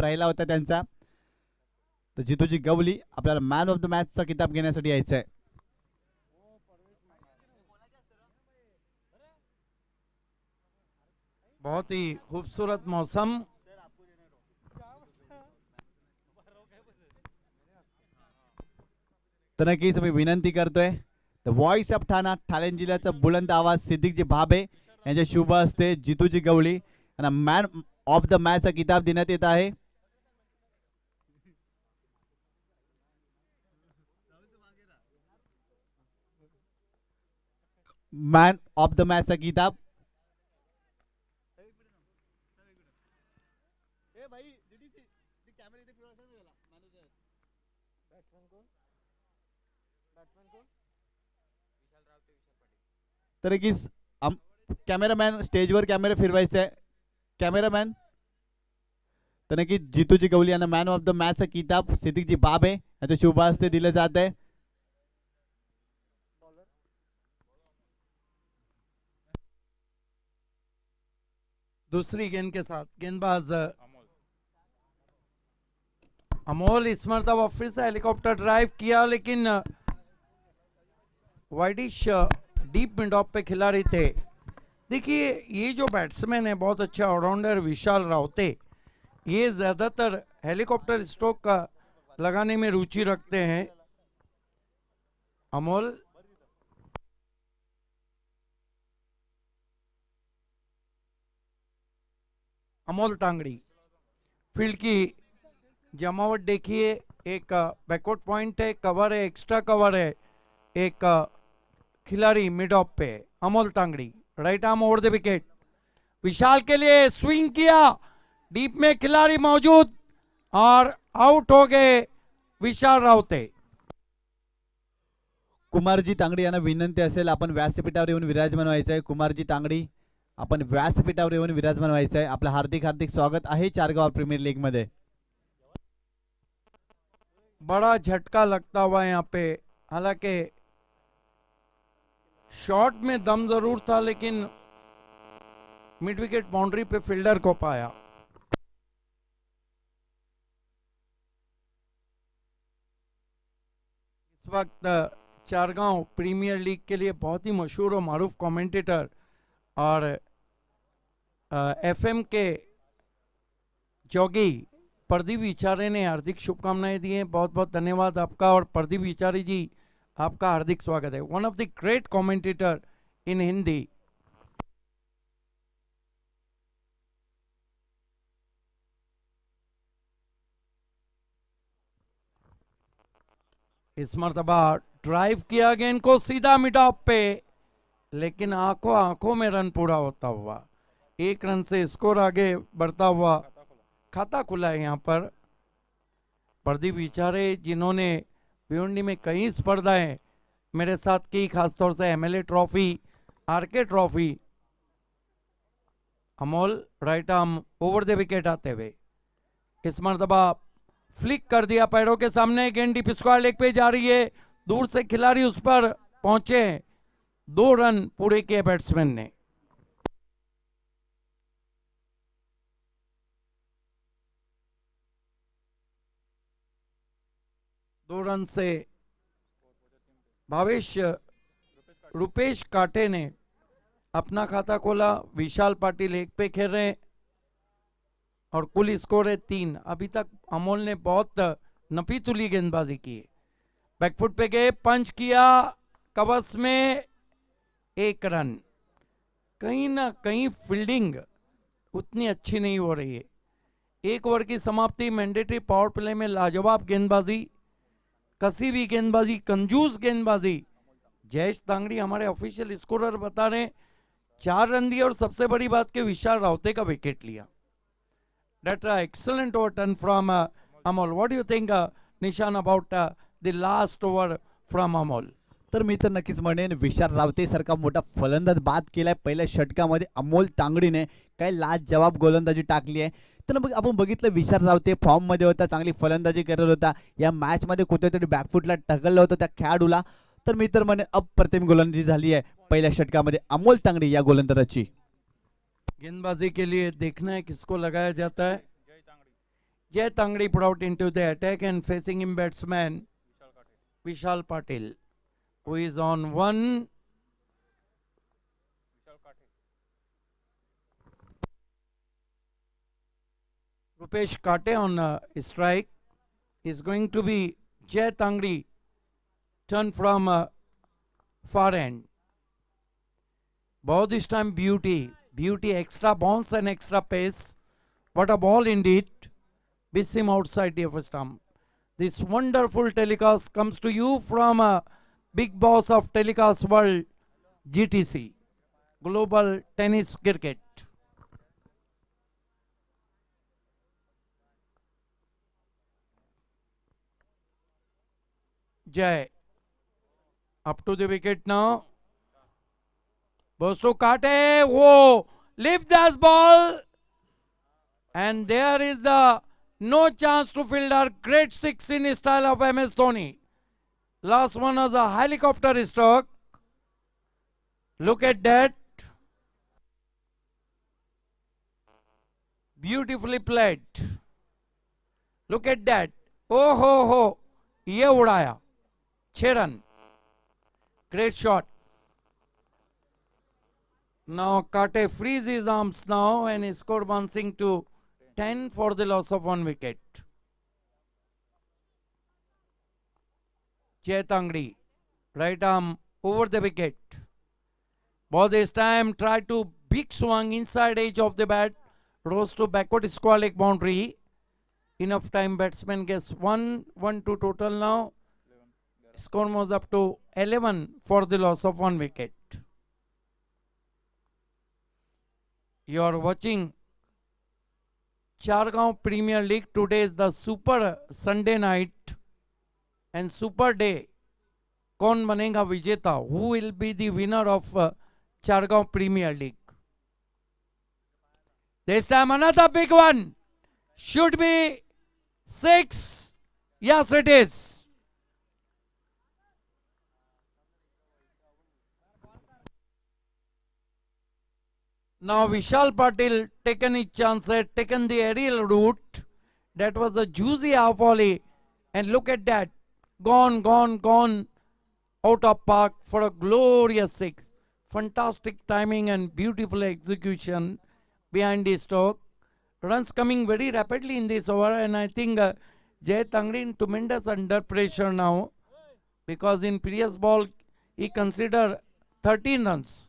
राहिला होता त्यांचा। तर जितूजी गवली आपल्याला मॅन ऑफ द मॅचचा किताब घेण्यासाठी यायचं आहे। बहुत ही खूबसूरत मौसम। तर नक्कीच मी विनंती करतोय द व्हॉइस ऑफ ठाणा ठाणे जिल्ह्याचा बुलंद आवाज सिद्दीकजी भाबे यांच्या शुभ हस्ते जितूजी गवळी यांना मॅन ऑफ द मॅचचा किताब देण्यात येत आहे। मॅन ऑफ द मॅचचा किताब तर की कॅमेरामॅन स्टेजवर कॅमेरा फिरवायचा आहे। कॅमेरामॅन तर नक्की जितूजी गवली यांना मॅन ऑफ द मॅचचा किताब सिद्दीकजी भाबे यांच्या शुभ हस्ते दिले जात आहे। दूसरी गेंद के साथ गेंदबाज अमोल इस मरतबा फिर से हेलीकॉप्टर ड्राइव किया, लेकिन वाइडिश डीप मिड ऑफ पे खिलाड़ी थे। देखिए ये जो बैट्समैन है बहुत अच्छा ऑलराउंडर विशाल रावते, ये ज़्यादातर हेलीकॉप्टर स्ट्रोक का लगाने में रुचि रखते हैं। अमोल तांगड़ी फील्ड की जमावट देखिए, एक बैकवर्ड पॉइंट है, कवर है, एक्स्ट्रा कवर है, एक खिलाड़ी मिड ऑफ पे Amol Tangdi right arm over the wicket, Vishal के लिए स्विंग किया, डीप में खिलाड़ी मौजूद और आउट हो गए विशाल रावते। कुमारजी तांगडी यांना विनंती असेल आपण व्यासपीठावर येऊन विराजमान व्हायचं आहे। कुमारजी तांगडी आपण व्यासपीठावर येऊन विराजमान व्हायचं आहे। आपलं हार्दिक हार्दिक स्वागत आहे चारगाव प्रीमियर लीग मध्ये। बड़ा झटका लगता हुआ यहाँ पे, हालांकि शॉट में दम जरूर था, लेकिन मिड विकेट बाउंड्री पे फील्डर को पाया। इस वक्त चारगांव प्रीमियर लीग के लिए बहुत ही मशहूर और मारूफ कमेंटेटर और एफएम के जॉगी प्रदीप विचारे ने हार्दिक शुभकामनाएं दी हैं। बहुत बहुत धन्यवाद आपका। और प्रदीप विचारे जी आपका हार्दिक स्वागत है। One of the great commentator in Hindi. इस मरतबा ड्राइव किया गेंद को सीधा मिड ऑफ पे, लेकिन आंखों आंखों में रन पूरा होता हुआ, 1 रन से स्कोर आगे बढ़ता हुआ खाता खुला है यहाँ पर। प्रदीप विचारे जिन्होंने भिवंडी में कई स्पर्धाएं मेरे साथ की, खासतौर से MLA trophy, RK trophy. Amol right arm over the wicket आते हुए इस मरतबा फ्लिक कर दिया पैरों के सामने, गेंद डीप स्क्वायर लेग पे जा रही है, दूर से खिलाड़ी उस पर पहुंचे, 2 रन पूरे किए बैट्समैन ने। दो रन से भावेश रुपेश काटे ने अपना खाता खोला। विशाल पाटिल एक पे खेल रहे हैं और कुल स्कोर है 3। अभी तक अमोल ने बहुत नपी तुली गेंदबाजी की। बैकफुट पे गए, पंच किया, कवर्स में 1 रन। कहीं ना कहीं फील्डिंग उतनी अच्छी नहीं हो रही है। 1 ओवर की समाप्ति, मैंडेटरी पावर प्ले में लाजवाब गेंदबाजी, कसी हुई गेंदबाजी, कंजूस गेंदबाजी। जयेश तांगड़ी हमारे ऑफिशियल स्कोरर बता रहे हैं 4 रन दिए, और सबसे बड़ी बात कि विशाल रावते का विकेट लिया। That's an excellent over turn from Amol. What do you think, Nishan, about the last over from Amol? तर मी तर नक्कीच म्हणेन विशाल रावते सारखा मोठा फलंदाज बाद केलाय पहिल्या षटकामध्ये अमोल तांगडीने काय लाजवाब गोलंदाजी टाकली आहे। तर मग आपण बघितलं विशाल रावते फॉर्म मध्ये होता, चांगली फलंदाजी करत होता, या मॅच मध्ये कुठेतरी बॅकफुटला टकललं होतं त्या खेळाडूला। तर मी तर म्हणेन अप्रतिम गोलंदाजी झाली आहे पहिल्या षटकामध्ये अमोल तांगडी या गोलंदाजाची। गेंदबाजी के लिए देखना है किसको लगाया जाता है। Jay Tangri brought into the attack and facing him batsman Vishal Patil, who is on one. Rupesh Kate on strike. Is going to be Jay Tangri turn from far end. Ball this time beauty extra bounce and extra pace. What a ball indeed. Miss him outside the first stump. This wonderful telecast comes to you from a big boss of telecast world, GTC, Global Tennis Cricket. Jay up to the wicket now. Bosu Kate, whoa, lift this ball, and there is the no chance to fielder. Great six in style of MS Dhoni. Last one was a helicopter stroke. Look at that. Beautifully played. Look at that. Oh ho, ये उड़ाया. 6 run. Great shot. Now Kate frees his arms now and his score bouncing to 10 for the loss of 1 wicket. Jay Tangri, right arm over the wicket. Ball this time tried to big swing inside edge of the bat, rose to backward square leg boundary. Enough time, batsman gets 1-1-2 total now. Score was up to 11 for the loss of 1 wicket. You are watching Chargaon Premier League. Today is the Super Sunday night and Super Day. कौन बनेगा विजेता? Who will be the winner of Chargaon Premier League? This time another big one. Should be 6. Yes, it is. Now Vishal Patil taken his chance, taken the aerial route. That was a juicy half volley. And look at that. Gone out of park for a glorious 6. Fantastic timing and beautiful execution behind the stroke. Runs coming very rapidly in this over, and I think Jay Tangri in tremendous under pressure now, because in previous ball he considered 13 runs.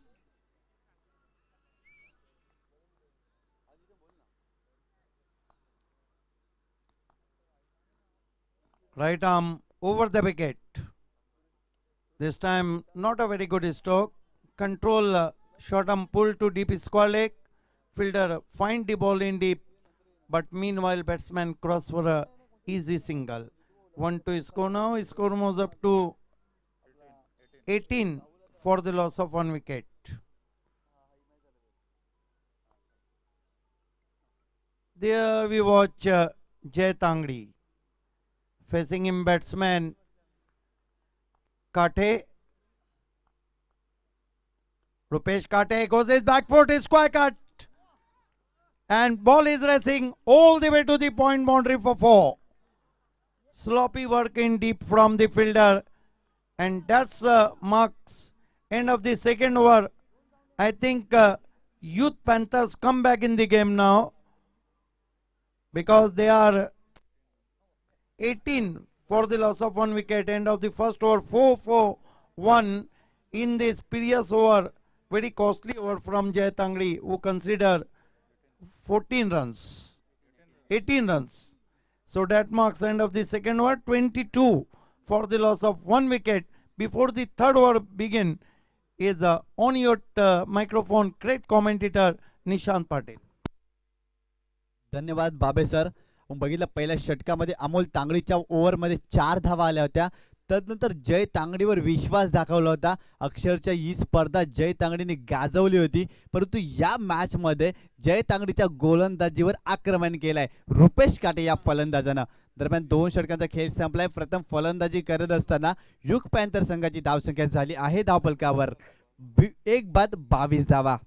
Right arm over the wicket. This time not a very good stroke. Control short arm pull to deep square leg. Fielder find the ball in deep, but meanwhile batsman cross for a easy single. 1-2 score now. Score moves up to 18 for the loss of 1 wicket. There we watch Jay Tangri. Facing him batsman Kate. Rupesh Kate goes his back foot, is square cut. And ball is racing all the way to the point boundary for 4. Sloppy work in deep from the fielder. And that's marks end of the second over. I think Youth Panthers come back in the game now, because they are 18 for the loss of 1 wicket. End of the first over, 4-4-1 in this previous over. Very costly over from Jay Tangri, who consider 14 runs, 18 runs. So that marks end of the second over, 22 for the loss of 1 wicket. Before the third over begin, is on your microphone great commentator Nishant Patil. धन्यवाद बाबे sir. बघितलं पहिल्या षटकामध्ये अमोल तांगडीच्या ओव्हरमध्ये 4 धावा आल्या होत्या. तदनंतर जय तांगडीवर विश्वास दाखवला होता. अक्षरशः ही स्पर्धा जय तांगडीने गाजवली होती, परंतु या मॅच मध्ये जय तांगडीच्या गोलंदाजीवर आक्रमण केलंय रुपेश काटे या फलंदाजानं. दरम्यान 2 षटकांचा खेळ संपलाय. प्रथम फलंदाजी करत असताना युग पॅन्थर संघाची धावसंख्या झाली आहे धावफलकावर 1 बाद 22 धावा.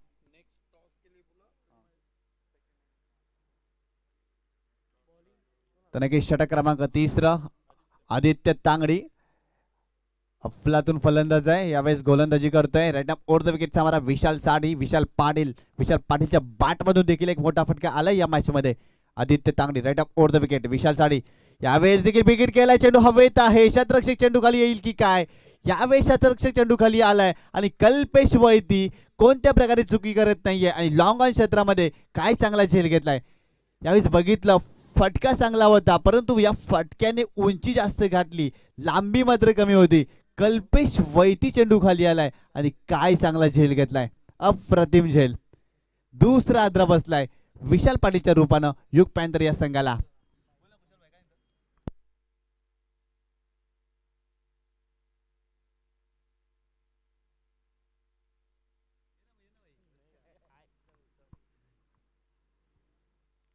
तर नक्कीच षटक क्रमांक 30 आदित्य तांगडी अफलातून फलंदाज आहे, यावेळेस गोलंदाजी करतोय. राईट अप ओव्हर द विकेटचा मारा विशाल साडी, विशाल पाटीलच्या बॅटमधून देखील एक मोठा फटका आला या मॅच मध्ये. आदित्य तांगडी राईट अप over the wicket, Vishal Sadi यावेळेस देखील विकेट केलाय. चेंडू हवेत आहे, शतरक्षक चेंडू खाली येईल की काय. यावेळेस शतरक्षक चेंडू खाली आलाय आणि कल्पेश वैती कोणत्या प्रकारे चुकी करत नाहीये आणि लॉंग ऑन क्षेत्रामध्ये काय चांगला झेल घेतलाय. यावेळेस बघितलं फटका चांगला होता, परंतु या फटक्याने उंची जास्त गाठली, लांबी मात्र कमी होती. कल्पेश वैती चेंडू खाली आलाय आणि काय चांगला झेल घेतलाय, अप्रतिम झेल. दुसरा आद्रा बसलाय विशाल पाटीलच्या रूपानं युग पॅन्थर या संघाला.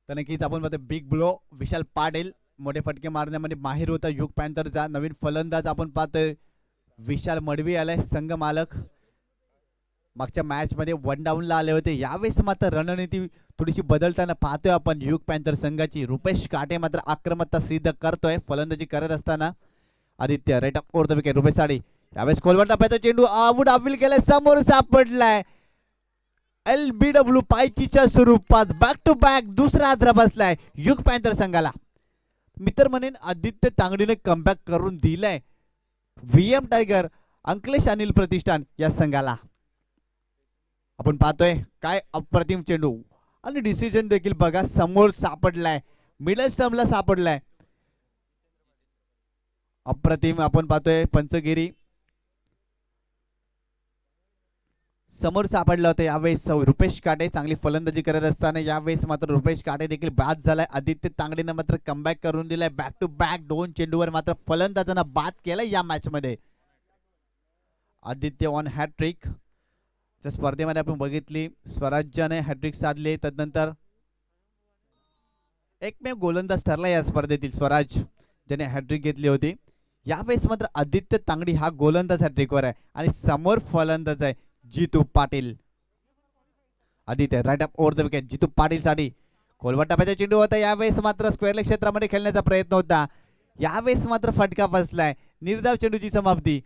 तर नक्कीच आपण पाहतो बिग ब्लो विशाल पाटील मोठे फटके मारण्यामध्ये माहिर होता युग पॅन्थरचा. नवीन फलंदाज आपण पाहतोय विशाल मडवी आलाय, संघ मालक. मागच्या मॅच मध्ये वन डाऊनला आले होते, यावेळेस मात्र रणनीती थोडीशी बदलताना पाहतोय आपण युग पॅन्थर संघाची. रुपेश काटे मात्र आक्रमकता सिद्ध करतोय फलंदाजी करत असताना. आदित्य राईट अप over the wicket, Rupesh Sadi यावेळेस खोलवर टप्प्याचा चेंडू आऊट अपील केलाय, समोर सापडलाय. LBW पायचीच्या स्वरूपात बॅक टू बॅक दुसरा आद्रा बसलाय युग पॅन्थर संघाला. मित्र म्हणेन आदित्य तांगडीने कमबॅक करून दिलाय VM टायगर अंकलेश अनिल प्रतिष्ठान या संघाला. आपण पाहतोय काय अप्रतिम चेंडू आणि डिसिजन देखील बघा, समोर सापडलाय, मिडल स्टंपला सापडलाय, अप्रतिम. आपण पाहतोय पंचगिरी समोर सापडलं होतं. यावेळेस रुपेश काटे चांगली फलंदाजी करत असताना यावेळेस मात्र रुपेश काटे देखील बाद झालाय. आदित्य तांगडीने मात्र कमबॅक करून दिलाय. बॅक टू बॅक दोन चेंडूवर मात्र फलंदाजांना बाद केलाय या मॅच मध्ये. आदित्य ऑन हॅट्रिक त्या स्पर्धेमध्ये आपण बघितली, स्वराज्याने हॅट्रिक साधले. तदनंतर एकमेव गोलंदाज ठरला या स्पर्धेतील स्वराज, ज्याने हॅट्रिक घेतली होती. यावेळेस मात्र आदित्य तांगडी हा गोलंदाज हॅट्रिकवर आहे आणि समोर फलंदाज आहे जितू पाटील. आदित्य राईट अप over the wicket, Jitu Patil साठी खोलवर टप्प्याचा चेंडू होता. यावेळेस मात्र स्क्वेअर लेग क्षेत्रामध्ये खेळण्याचा प्रयत्न होता, यावेळेस मात्र फटका बसलाय. निर्धाव चेंडूची समाप्ती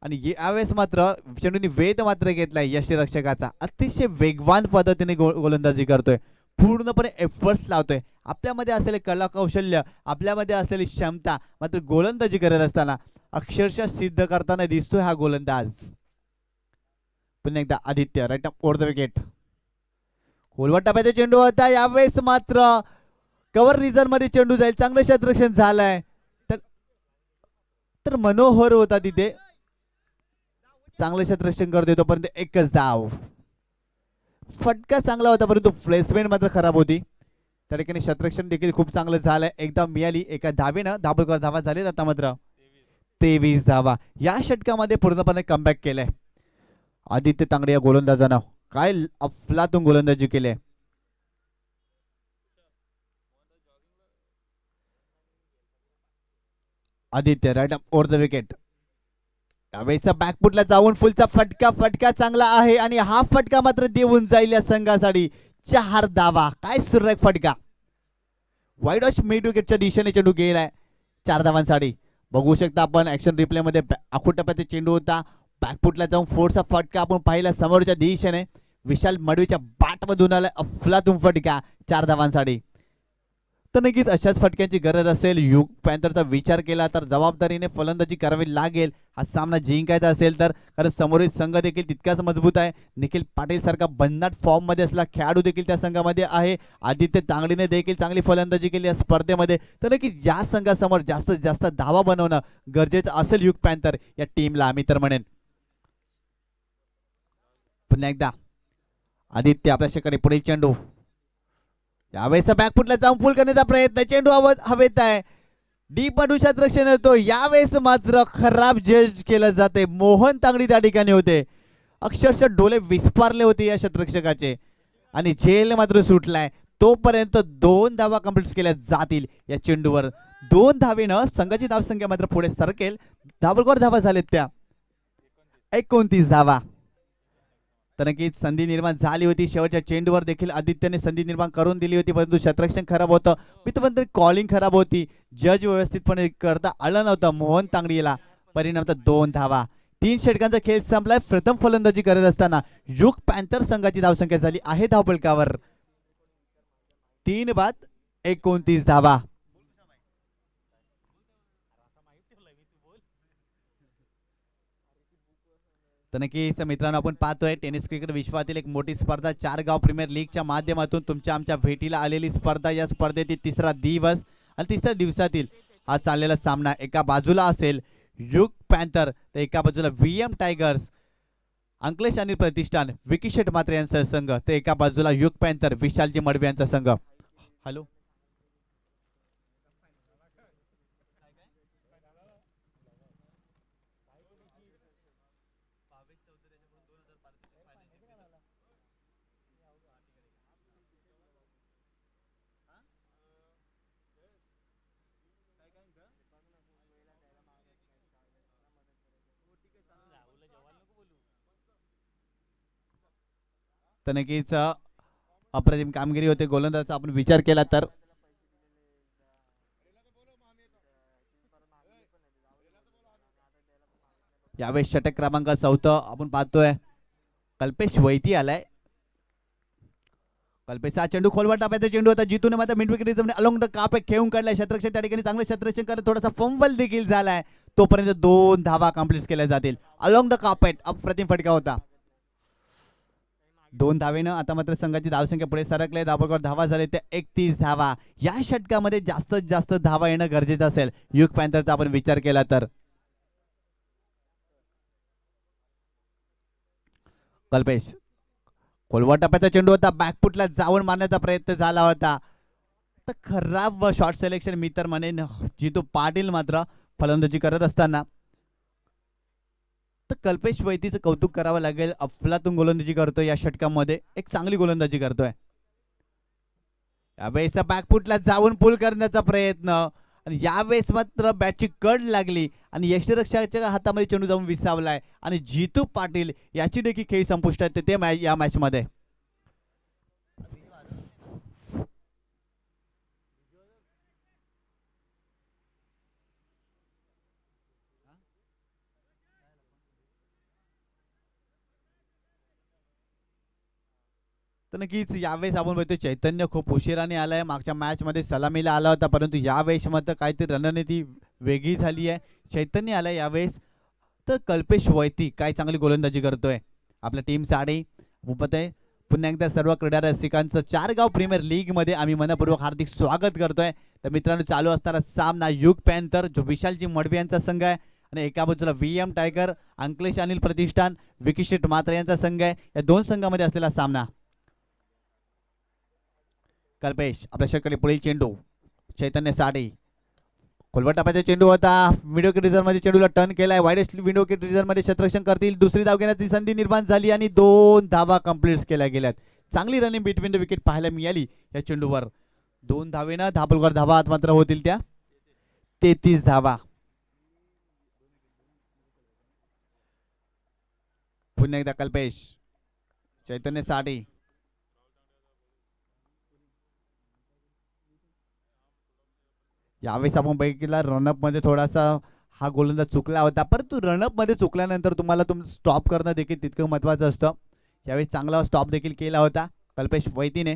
आणि यावेळेस मात्र चेंडूने वेध मात्र घेतलाय यष्टीरक्षकाचा. अतिशय वेगवान पद्धतीने गोलंदाजी करतोय, पूर्णपणे एफर्ट्स लावतोय. आपल्यामध्ये असलेले कला कौशल्य, आपल्यामध्ये असलेली क्षमता मात्र गोलंदाजी करत असताना अक्षरशः सिद्ध करताना दिसतोय हा गोलंदाज. पुन्हा एकदा आदित्य राईट अप ओव्हर द विकेट, खोलवर टप्प्याचा चेंडू होता. यावेळेस मात्र कव्हर रिझन मध्ये चेंडू जाईल, चांगलं क्षेत्ररक्षण झालंय. तर मनोहर होता तिथे, चांगलं क्षेत्ररक्षण करतोय तोपर्यंत एकच धाव. फटका चांगला होता परंतु प्लेसमेंट मात्र खराब होती. त्या ठिकाणी क्षेत्ररक्षण देखील खूप चांगलं झालंय. एकदा मिळाली एका धावेनं, दाबोलकर धावा झाले. आता मात्र 23 धावा या षटकामध्ये पूर्णपणे कमबॅक केलंय आदित्य तांगडे या गोलंदाजानं. काय अफलातून गोलंदाजी केली. आदित्य राईट अप ओव्हर द विकेट, यावेळेचा बॅकफुटला जाऊन फुलचा फटका चांगला आहे आणि हा फटका मात्र देऊन जाईल या संघासाठी 4 धावा. काय सुरेख फटका, वाईड वॉश मिड विकेटच्या दिशेने चेंडू गेलाय 4 धावांसाठी. बघू शकता आपण ऍक्शन रिप्ले मध्ये आखूड टप्प्याचा चेंडू होता, बॅकफुटला जाऊन फोर्सचा फटका आपण पाहिला समोरच्या दिशेने. विशाल मडवीच्या बॅटमधून आलाय अफलातून फटका 4 धावांसाठी. तर नक्कीच अशाच फटक्यांची गरज असेल. युग पॅन्थरचा विचार केला तर जबाबदारीने फलंदाजी करावी लागेल हा सामना जिंकायचा असेल तर, कारण समोरील संघ देखील तितकाच मजबूत आहे. निखिल पाटील सारखा भन्नाट फॉर्म मध्ये असला खेळाडू देखील त्या संघामध्ये आहे. आदित्य तांगडीने देखील चांगली फलंदाजी केली या स्पर्धेमध्ये. तर नक्कीच या संघासमोर जास्तीत जास्त धावा बनवणं गरजेचं असेल युग पॅन्थर या टीमला, मी तर म्हणेन. पुन्हा एकदा आदित्य आपल्या शेकडे पुढे चेंडू, यावेळेस बॅकफुटला जाऊन फुल करण्याचा प्रयत्न, चेंडू हवेत आहे, डीप मधून रक्षण येतो. यावेळेस मात्र खराब जज केलं जाते. मोहन तांगडी त्या ठिकाणी होते, अक्षरशः डोळे विस्पारले होते या क्षेत्ररक्षकाचे आणि झेल मात्र सुटलाय. तोपर्यंत 2 धावा कंप्लीट केल्या जातील या चेंडूवर. 2 धावेनं संघाची धावसंख्या मात्र पुढे सरकेल. दाबोलकर धावा झालेत त्या 29 धावा. तर नक्कीच संधी निर्माण झाली होती. शेवटच्या चेंडूवर देखील आदित्यने संधी निर्माण करून दिली होती, परंतु क्षेत्ररक्षण खराब होतं. मित्रमंडळी कॉलिंग खराब होती. जज व्यवस्थितपणे करता आलं नव्हतं मोहन तांगडीला. परिणाम 2 धावा. 3 षटकांचा खेळ संपलाय. प्रथम फलंदाजी करत असताना युग पॅन्थर संघाची धावसंख्या झाली आहे धावफलकावर 3 बाद 29 धावा. तर नक्कीच मित्रांनो, आपण पाहतोय टेनिस क्रिकेट विश्वातील एक मोठी स्पर्धा 4 गाव प्रीमियर लीगच्या माध्यमातून तुमच्या आमच्या भेटीला आलेली स्पर्धा. या स्पर्धेतील तिसरा दिवस आणि तिसऱ्या दिवसातील आज चाललेला सामना. एका बाजूला असेल युग पॅन्थर तर एका बाजूला VM टायगर्स अंकलेश अनिल प्रतिष्ठान विकी शेट मात्रे यांचा संघ, तर एका बाजूला युग पॅन्थर विशालजी मडवी यांचा संघ. हॅलो, तर नक्कीच अप्रतिम कामगिरी होते गोलंदाजाचा आपण विचार केला तर. यावेळेस षटक क्रमांक 4 आपण पाहतोय कल्पेश वैती आलाय. कल्पेशचा चेंडू खोलवर टाकायचा चेंडू होता. जितूने मात्र मिड विकेट अलॉंग द काप खेळून काढलाय. क्षेत्ररक्षण त्या ठिकाणी चांगलं क्षेत्ररक्षण करत थोडासा फंबल देखील झालाय. तोपर्यंत 2 धावा कंप्लीट केल्या जातील. अलॉंग द कापेट अप्रतिम फटका होता. 2 धावेनं आता मात्र संघाची धावसंख्या पुढे सरकले. धावांवर धावा झाले ते 31 धावा. या षटकामध्ये जास्तीत जास्त धावा येणं गरजेचं असेल युग पॅन्थरचा आपण विचार केला तर. कल्पेश खोलवर टप्प्याचा चेंडू होता. बॅकफुटला जाऊन मारण्याचा प्रयत्न झाला होता. तर खराब शॉट सिलेक्शन मी तर म्हणेन. जितू पाटील मात्र फलंदाजी करत असताना तर कल्पेश वैतीचं कौतुक करावं लागेल. अफलातून गोलंदाजी करतोय या षटकामध्ये. एक चांगली गोलंदाजी करतोय. यावेळेस बॅकफुटला जाऊन पुल करण्याचा प्रयत्न आणि यावेळेस मात्र बॅटची कड लागली आणि यष्टिरक्षकाच्या हातामध्ये चेंडू जाऊन विसावलाय आणि जितू पाटील याची देखील खेळ संपुष्टात येते या मॅच मध्ये. तर नक्कीच यावेळेस आपण बघतोय चैतन्य खूप उशिराने आलाय. मागच्या मॅच मध्ये सलामीला आला होता, परंतु यावेळेस मात्र काहीतरी रणनीती वेगळी झाली आहे. चैतन्य आलाय यावेळेस. तर कल्पेश वैती काय चांगली गोलंदाजी करतोय आपल्या टीम साठी. पुन्हा एकदा सर्व क्रीडा रसिकांचं 4 गाव प्रीमियर लीग मध्ये आम्ही मनपूर्वक हार्दिक स्वागत करतोय. तर मित्रांनो, चालू असणारा सामना युग पॅन्थर जो विशालजी मडवी यांचा संघ आहे आणि एका बाजूला VM टायगर अंकलेश अनिल प्रतिष्ठान विकी शेट मात्रे यांचा संघ आहे. या 2 संघामध्ये असलेला सामना. कल्पेश आपल्या षटकाने पुढील चेंडू चैतन्य साडी खोलवर टाकायचा चेंडू होता. विंडो विकेट रिझर्व्ह मध्ये चेंडूला टर्न केलाय. वाईडेस्ट विंडो विकेट रिझर्व्ह मध्ये क्षेत्ररक्षण करतील. दुसरी धाव घेण्याची संधी निर्माण झाली आणि 2 धावा कंप्लीट केल्या गेल्यात. चांगली रनिंग बिटवीन द विकेट पाहायला मिळाली या चेंडूवर. 2 धावेनं धाबलवर धावा आत मात्र होतील त्या 33 धावा. पुन्हा एकदा कल्पेश चैतन्य साडी यावेळेस आपण बघितला रनअप मध्ये थोडासा हा गोलंदाज चुकला होता, परंतु रनअप मध्ये चुकल्यानंतर तुम्हाला स्टॉप करणं देखील तितकं महत्त्वाचं असतं. यावेळेस चांगला स्टॉप देखील केला होता कल्पेश वैतीने.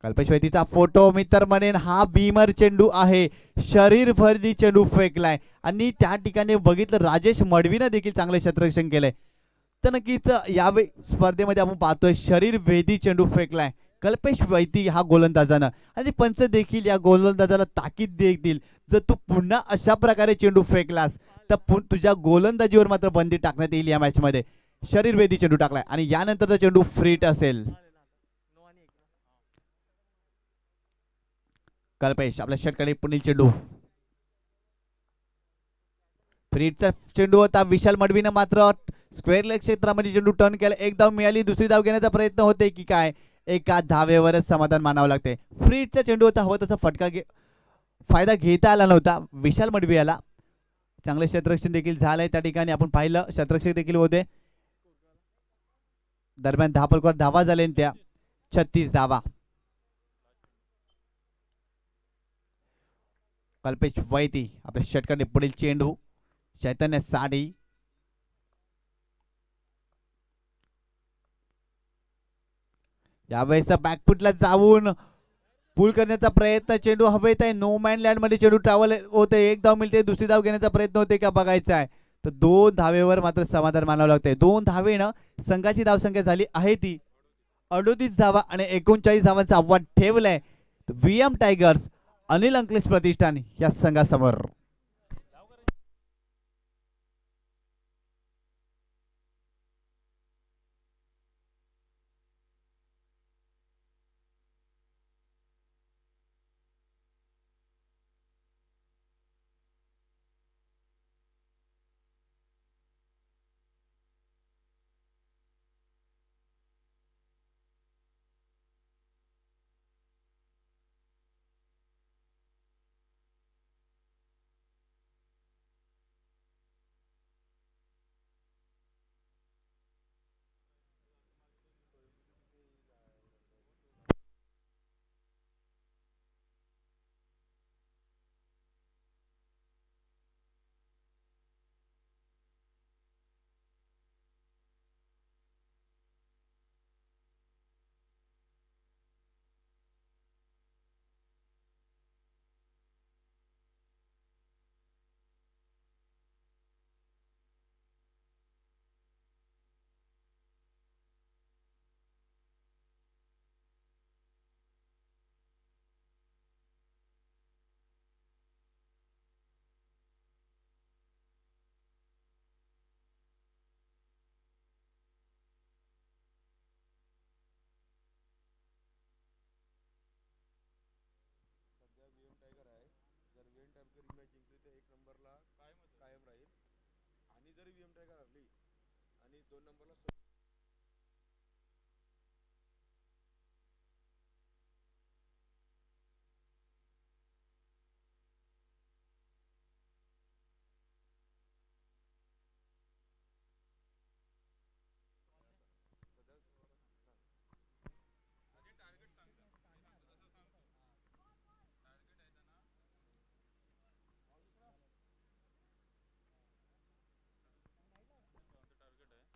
कल्पेश वैतीचा फोटो मी तर म्हणेन हा बीमर चेंडू आहे. शरीर भरती चेंडू फेकलाय आणि त्या ठिकाणी बघितलं राजेश मडवीने देखील चांगले क्षेत्ररक्षण केलंय. तर नक्कीच यावेळी स्पर्धेमध्ये आपण पाहतोय शरीर भेदी चेंडू फेकलाय कल्पेश वैती हा गोलंदाजानं आणि पंच देखील या गोलंदाजाला ताकीद देतील, जर तू पुन्हा अशा प्रकारे चेंडू फेकलास तर तुझ्या गोलंदाजीवर मात्र बंदी टाकण्यात येईल. या मॅच मध्ये शरीर भेदी चेंडू टाकलाय आणि यानंतरचा चेंडू फ्रीट असेल. कल्पेश आपल्या षटकाने पुढील चेंडू फ्रीटचा चेंडू होता. विशाल मडवीने मात्र स्क्वेअर लेग क्षेत्रामध्ये चेंडू टर्न केला. एक धाव मिळाली. दुसरी धाव घेण्याचा प्रयत्न होते की काय, एका धावेवरच समाधान मानावं लागते. फ्रीटचा चेंडू होता. हवा तसा फटका फायदा घेता आला नव्हता विशाल मडवी याला. चांगले क्षेत्ररक्षण देखील झालंय त्या ठिकाणी आपण पाहिलं. क्षेत्ररक्षक देखील होते. दरम्यान धापलकर धावा झाले त्या 36 धावा. कल्पेश वैती आपल्या षटकाने पुढील चेंडू चैतन्य साडी यावेळेस बॅकफुटला जाऊन पूल करण्याचा प्रयत्न. चेंडू हवेत आहे. नो मॅन लँड मध्ये चेंडू ट्रॅव्हल होते. एक धाव मिळते. दुसरी धाव घेण्याचा प्रयत्न होते का बघायचा आहे. तर 2 धावेवर मात्र समाधान मानावं लागतंय. 2 धावेनं संघाची धावसंख्या झाली आहे ती 38 धावा आणि 39 धावांचं आव्हान ठेवलंय VM टायगर्स अनिल अंकलेश प्रतिष्ठान या संघासमोर.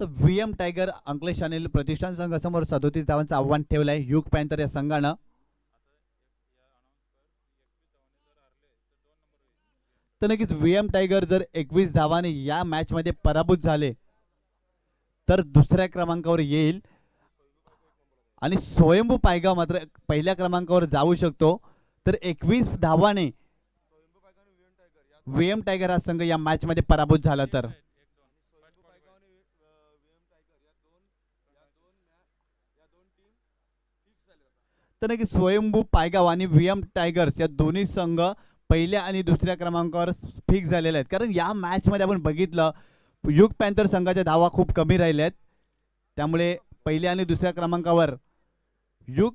तर VM टायगर अंकलेश अनिल प्रतिष्ठान संघासमोर 37 धावांचं आव्हान ठेवलंय युग पॅन्थर या संघानं. तर नक्कीच VM टायगर जर 21 धावाने या मॅच मध्ये पराभूत झाले तर दुसऱ्या क्रमांकावर येईल आणि स्वयंभू पायगाव मात्र पहिल्या क्रमांकावर जाऊ शकतो. तर 21 धावाने VM टायगर हा संघ या मॅच मध्ये पराभूत झाला तर नक्की स्वयंभू पायगाव आणि VM टायगर्स या दोन्ही संघ पहिल्या आणि दुसऱ्या क्रमांकावर फिक्स झालेले आहेत. कारण या मॅच मध्ये आपण बघितलं युग पॅन्थर संघाच्या धावा खूप कमी राहिल्या आहेत. त्यामुळे पहिल्या आणि दुसऱ्या क्रमांकावर युग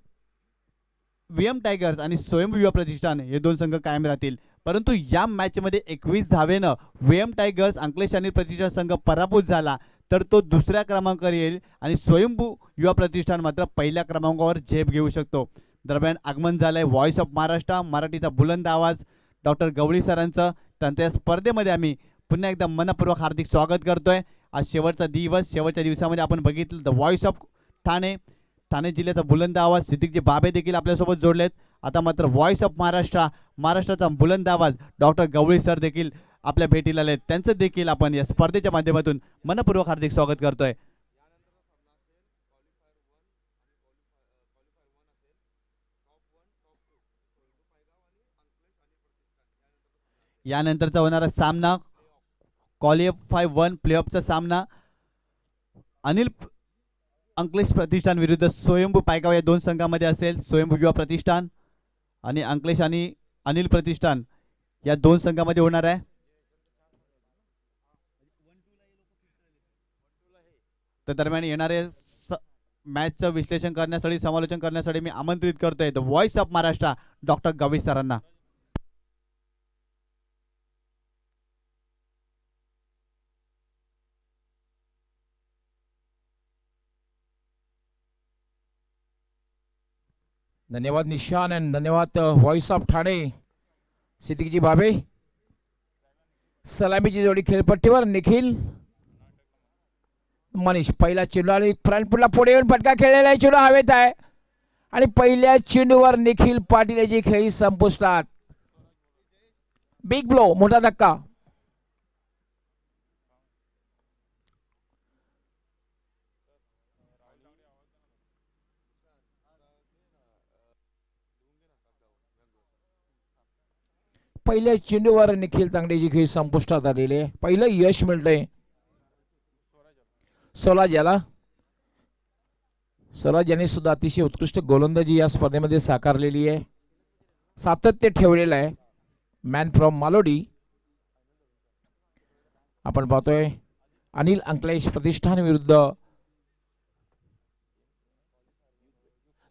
VM टायगर्स आणि स्वयंभू युवा प्रतिष्ठान हे दोन संघ कायम राहतील. परंतु या मॅच मध्ये 21 धावेनं VM टायगर्स अंकलेश आणि प्रतिष्ठान संघ पराभूत झाला तर तो दुसऱ्या क्रमांकावर येईल आणि स्वयंभू युवा प्रतिष्ठान मात्र पहिल्या क्रमांकावर झेप घेऊ शकतो. दरम्यान आगमन झालंय व्हॉइस ऑफ महाराष्ट्र मराठीचा बुलंद आवाज डॉक्टर गवळी सरांचं. त्यांच्या स्पर्धेमध्ये आम्ही पुन्हा एकदा मनपूर्वक हार्दिक स्वागत करतोय. आज शेवटचा दिवस. शेवटच्या दिवसामध्ये आपण बघितलं the voice of Thane Thane जिल्ह्याचा बुलंद आवाज सिद्दीकजी बाबे देखील आपल्यासोबत जोडलेत. आता मात्र व्हॉइस ऑफ महाराष्ट्र महाराष्ट्राचा बुलंद आवाज डॉक्टर गवळी सर देखील आपल्या भेटीला आलेत. त्यांचं देखील आपण या स्पर्धेच्या माध्यमातून मनपूर्वक हार्दिक स्वागत करतोय. यानंतरचा होणारा सामना क्वालिफाय 1 प्लेऑफचा सामना अनिल अंकलेश प्रतिष्ठान विरुद्ध स्वयंभू पायगाव या दोन संघामध्ये असेल. स्वयंभू युवा प्रतिष्ठान आणि अंकलेश आणि अनिल प्रतिष्ठान या दोन संघामध्ये होणार आहे. तर दरम्यान येणारे मॅचचं विश्लेषण करण्यासाठी समालोचन करण्यासाठी मी आमंत्रित करतोय the voice of Maharashtra doctor Gawali सरांना. धन्यवाद निशान आणि धन्यवाद व्हॉइस ऑफ ठाणे सिद्दीकजी भावे. सलामीची जोडी खेळपट्टीवर निखिल मनीष पहिला चेंडू आणि फ्रंटफुटला पुढे येऊन फटका खेळलेला आहे. चेंडू हवेत आहे आणि पहिल्या चेंडूवर निखिल पाटील याची खेळी संपुष्टात. बिग ब्लो मोठा धक्का. पहिल्या चेंडूवर निखिल तांगडेची खेळी संपुष्टात आलेली आहे. पहिलं यश मिळतंय स्वराज याला. स्वराज यांनी सुद्धा अतिशय उत्कृष्ट गोलंदाजी या स्पर्धेमध्ये साकारलेली आहे. सातत्य ठेवलेलं आहे. Man from Malodi. आपण पाहतोय अनिल अंकलेश प्रतिष्ठान विरुद्ध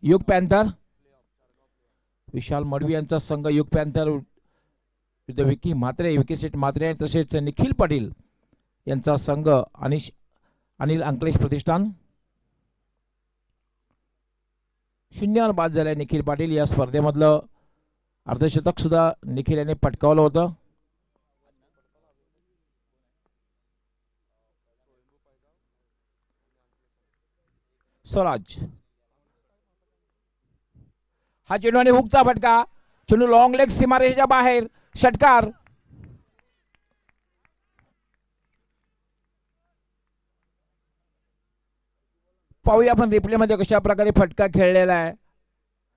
युग पॅन्थर. विशाल मडवी यांचा संघ युग पॅन्थर विरुद्ध विकी म्हात्रे विकीसेट म्हात्रे तसेच निखिल पाटील यांचा संघ अनिल अंकलेश प्रतिष्ठान. 0 बाद झाले. निखिल पाटील या स्पर्धेमधलं अर्धशतक सुद्धा निखिल याने पटकावलं होतं. स्वराज हा चेंडू आणि हुकचा फटका. चेंडू लॉंग लेग सीमारेषेच्या बाहेर. षटकार. पाहूया आपण रिप्ले मध्ये कशा प्रकारे फटका खेळलेला आहे.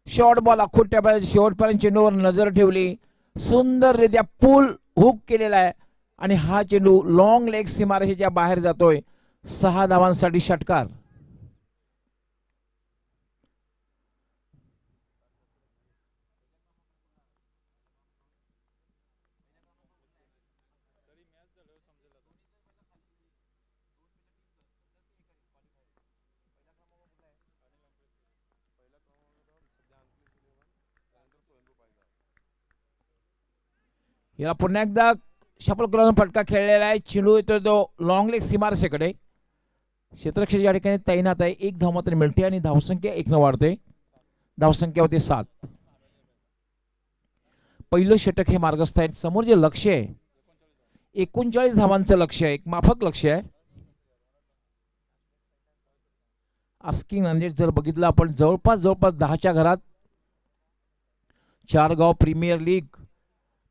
शॉर्ट बॉल अखोट्या पाहिजे. शेवटपर्यंत चेंडूवर नजर ठेवली. सुंदररित्या पूल हुक केलेला आहे आणि हा चेंडू लॉंग लेग सीमारेषेच्या बाहेर जातोय. 6 धावांसाठी षटकार. याला पुन्हा एकदा शफल करून फटका खेळलेला आहे. चेंडू येतो तो लॉंग लेग सीमारेषेकडे. क्षेत्ररक्षक या ठिकाणी तैनात आहे. 1 धाव मात्र मिळते आणि धावसंख्या 1 न वाढते. धावसंख्या होते 7. पहिलं षटक हे मार्गस्थ आहे. समोर जे लक्ष्य आहे 39 धावांचं लक्ष्य आहे. एक माफक लक्ष्य आहे. आस्किंग रन जर बघितलं आपण जवळपास 10च्या घरात. 4 गाव प्रीमियर लीग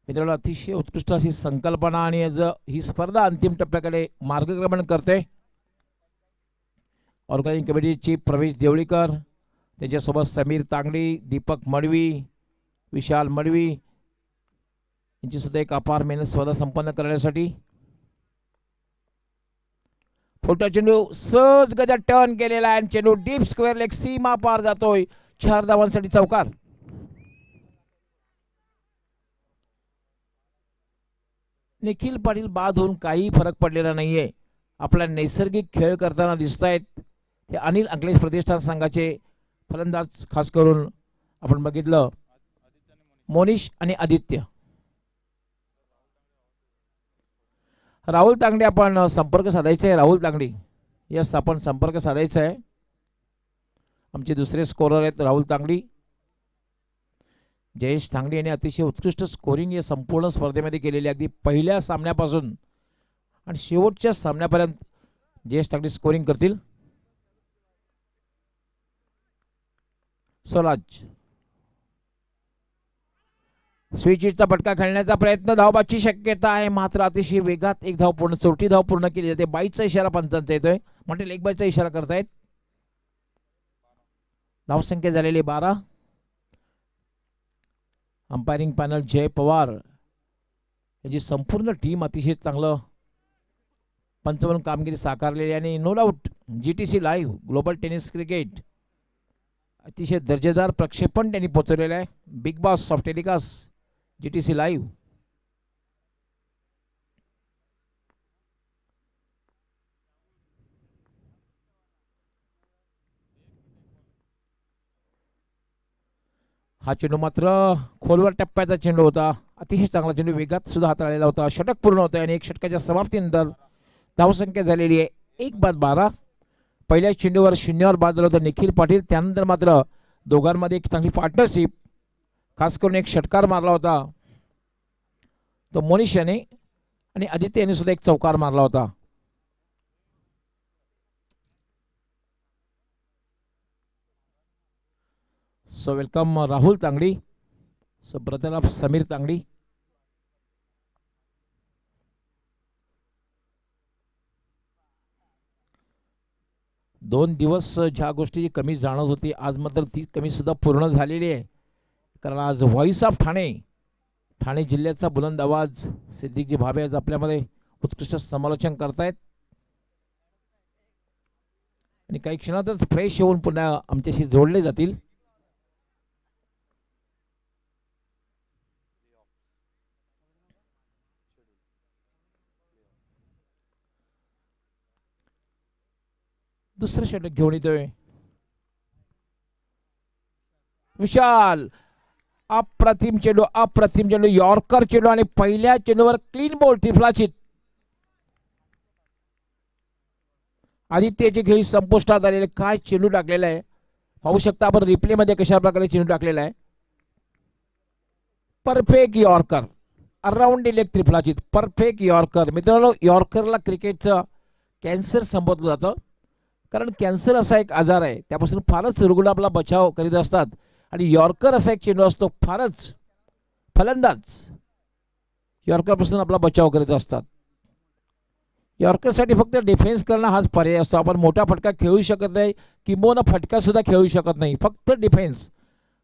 मित्रांनो अतिशय उत्कृष्ट अशी संकल्पना आणि ही स्पर्धा अंतिम टप्प्याकडे मार्गक्रमण करते. ऑर्गनायझिंग कमिटी चीफ प्रवेश देवळीकर त्याच्यासोबत समीर तांगडी दीपक मडवी विशाल मडवी यांची सुद्धा एक अपार मेहनत स्पर्धा संपन्न करण्यासाठी. फोटो चेंडू सहज गजा टर्न केलेला आहे. चेंडू डीप स्क्वेअर लेग सीमा पार जातोय. 4 धावांसाठी चौकार. निखिल पाटील बाद होऊन काही फरक पडलेला नाहीये. आपला नैसर्गिक खेळ करताना दिसत आहेत. ते अनिल अंकलेश प्रतिष्ठान संघाचे फलंदाज खास करून आपण बघितलं मोनिश आणि आदित्य. राहुल तांगडे आपण संपर्क साधायचा आहे. राहुल तांगडी यस आपण संपर्क साधायचा आहे. आमचे दुसरे स्कोरर आहेत राहुल तांगडी. जयेश तांगडी यांनी अतिशय उत्कृष्ट स्कोरिंग या संपूर्ण स्पर्धेमध्ये केलेली. अगदी पहिल्या सामन्यापासून आणि शेवटच्या सामन्यापर्यंत जयेश तांगडी स्कोरिंग करतील. स्वराज स्विचिटचा फटका खेळण्याचा प्रयत्न. धावबाची शक्यता आहे मात्र अतिशय वेगात 1 धाव पूर्ण 34 धाव पूर्ण केली जाते. 22चा इशारा पंचांचा येतोय. म्हणजे लेग बायचा इशारा करतायत. धावसंख्या झालेली 12. अंपायरिंग पॅनल जय पवार याची संपूर्ण टीम अतिशय चांगलं पंच म्हणून कामगिरी साकारलेली आणि no doubt GTC live global tennis cricket अतिशय दर्जेदार प्रक्षेपण त्यांनी पोहोचवलेलं आहे. Big boss off telecast GTC live. हा चेंडू मात्र खोलवर टप्प्याचा चेंडू होता. अतिशय चांगला चेंडू वेगात सुद्धा हाताळलेला होता. षटक पूर्ण होतं आणि 1 षटकाच्या समाप्तीनंतर धावसंख्या झालेली आहे 1 बाद 12. पहिल्या चेंडूवर 0वर बाद झाला होता निखिल पाटील. त्यानंतर मात्र दोघांमध्ये एक चांगली पार्टनरशिप, खास करून एक षटकार मारला होता तो मोनिश याने, आणि आदित्य याने सुद्धा एक चौकार मारला होता. So welcome Rahul Tangdi, so brother of Sameer Tangdi. दोन दिवस ज्या गोष्टीची कमी जाणवत होती, आज मात्र ती कमी सुद्धा पूर्ण झालेली आहे. कारण आज व्हॉइस ऑफ ठाणे जिल्ह्याचा बुलंद आवाज सिद्दीकजी भावे आज आपल्यामध्ये उत्कृष्ट समालोचन करतायत, आणि काही क्षणातच फ्रेश होऊन पुन्हा आमच्याशी जोडले जातील. दुसरं षटक घेऊन येतोय विशाल. अप्रतिम चेंडू, यॉर्कर चेंडू, आणि पहिल्या चेंडूवर क्लीन बॉल त्रिफलाचीत. आदित्यची खेळी संपुष्टात आलेले. काय चेंडू टाकलेला आहे पाहू शकता आपण रिप्ले मध्ये कशा प्रकारे चेंडू टाकलेला आहे. परफेक्ट यॉर्कर, अराउंड लेग त्रिफलाचीत, परफेक्ट यॉर्कर. मित्रांनो, यॉर्करला क्रिकेटचं कॅन्सर संबोधलं जातं, कारण कॅन्सर असा एक आजार आहे त्यापासून फारच रुग्ण आपला बचाव करीत असतात, आणि यॉर्कर असा एक चेंडू असतो, फारच फलंदाज यॉर्करपासून आपला बचाव करीत असतात. यॉर्करसाठी फक्त डिफेन्स करणं हाच पर्याय असतो. आपण मोठा फटका खेळू शकत नाही, किंबहुना फटका सुद्धा खेळू शकत नाही, फक्त डिफेन्स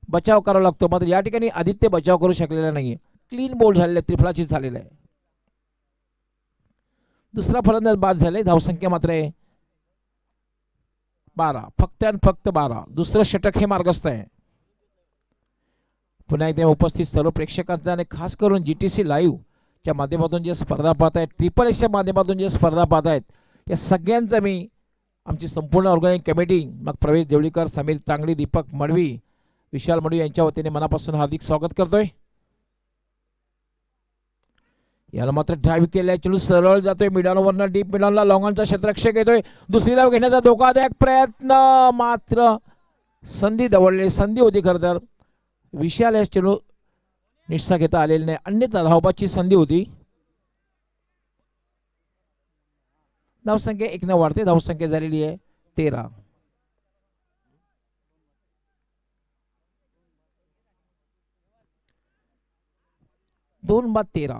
बचाव करावा लागतो. मात्र या ठिकाणी आदित्य बचाव करू शकलेला नाही. क्लीन बॉल झालेला, त्रिफलाचीत झालेला आहे. दुसरा फलंदाज बाद झाले. धावसंख्या मात्र आहे 12, फक्त आणि फक्त 12. दुसरं षटक हे मार्गस्थ आहे. पुन्हा एकदा उपस्थित सर्व प्रेक्षकांचा आणि खास करून GTC लाईव्ह च्या माध्यमातून जे स्पर्धा पाहत आहेत, ट्रिपल एसच्या माध्यमातून जे स्पर्धा पाहत आहेत, या सगळ्यांचा मी आमची संपूर्ण ऑर्गनायझिंग कमिटी, मग प्रवेश देवळीकर, समीर तांगडी, दीपक मडवी, विशाल मडवी यांच्या वतीने मनापासून हार्दिक स्वागत करतोय. याला मात्र ड्राईव्ह केलाय, चेंडू सरळ जातोय मिडॉनवरनं डीप मिडॉनला, लॉंगॉनचा क्षेत्ररक्षक येतोय, दुसरी धाव घेण्याचा धोकादायक प्रयत्न, मात्र संधी दवडली. संधी होती खरं तर, विशाल या चेंडू निष्ठा घेता आलेली नाही, अन्यथा धावबाची संधी होती. धावसंख्या 1 न वाढते, धावसंख्या झालेली आहे 13. दोन बाद 13.